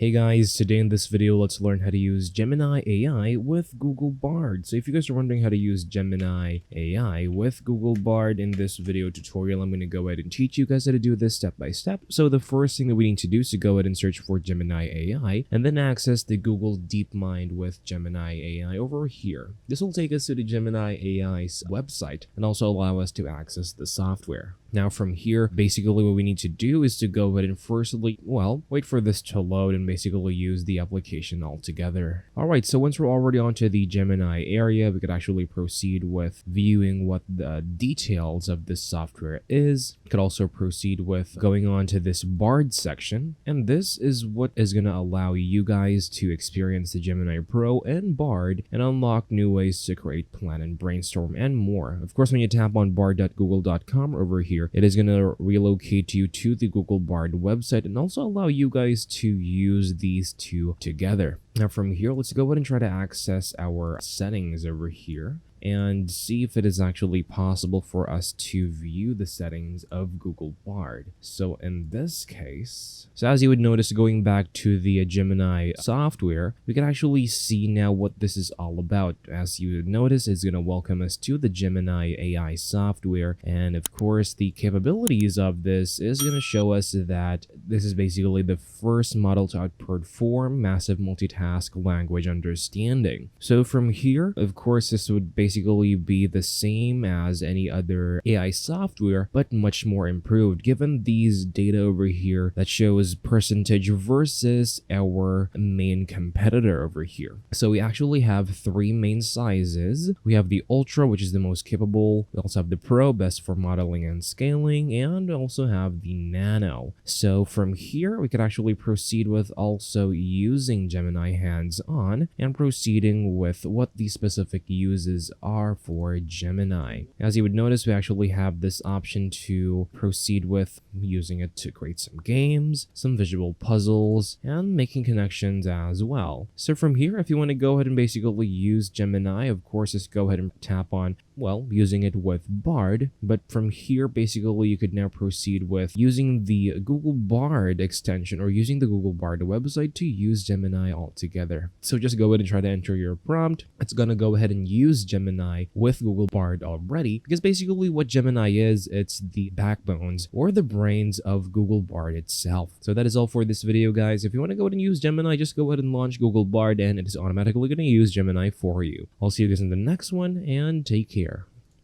Hey guys, today in this video, let's learn how to use Gemini AI with Google Bard. So if you guys are wondering how to use Gemini AI with Google Bard in this video tutorial, I'm going to go ahead and teach you guys how to do this step by step. So the first thing that we need to do is to go ahead and search for Gemini AI and then access the Google DeepMind with Gemini AI over here. This will take us to the Gemini AI's website and also allow us to access the software. Now from here, basically what we need to do is to go ahead and firstly, wait for this to load and basically use the application altogether. Alright, so once we're already onto the Gemini area, we could actually proceed with viewing what the details of this software is. We could also proceed with going on to this Bard section, and this is what is going to allow you guys to experience the Gemini Pro and Bard and unlock new ways to create, plan, and brainstorm, and more. Of course, when you tap on bard.google.com over here, it is going to relocate you to the Google Bard website and also allow you guys to use these two together. Now from here, let's go ahead and try to access our settings over here and see if it is actually possible for us to view the settings of Google Bard. So in this case, as you would notice, going back to the Gemini software, we can actually see now what this is all about. As you would notice, it's going to welcome us to the Gemini AI software, and of course the capabilities of this is going to show us that this is basically the first model to outperform massive multitask language understanding. So from here, of course, this would basically be the same as any other AI software, but much more improved, given these data over here that shows percentage versus our main competitor over here. So we actually have three main sizes. We have the Ultra, which is the most capable. We also have the Pro, best for modeling and scaling, and also have the Nano. So from here, we could actually proceed with also using Gemini hands-on and proceeding with what the specific uses are for Gemini. As you would notice, we actually have this option to proceed with using it to create some games, some visual puzzles, and making connections as well. So from here, if you want to go ahead and basically use Gemini, of course, just go ahead and tap on, using it with Bard. But from here, basically, you could now proceed with using the Google Bard extension or using the Google Bard website to use Gemini altogether. So just go ahead and try to enter your prompt. It's going to go ahead and use Gemini with Google Bard already, because basically what Gemini is, it's the backbones or the brains of Google Bard itself. So that is all for this video, guys. If you want to go ahead and use Gemini, just go ahead and launch Google Bard and it is automatically going to use Gemini for you. I'll see you guys in the next one, and take care.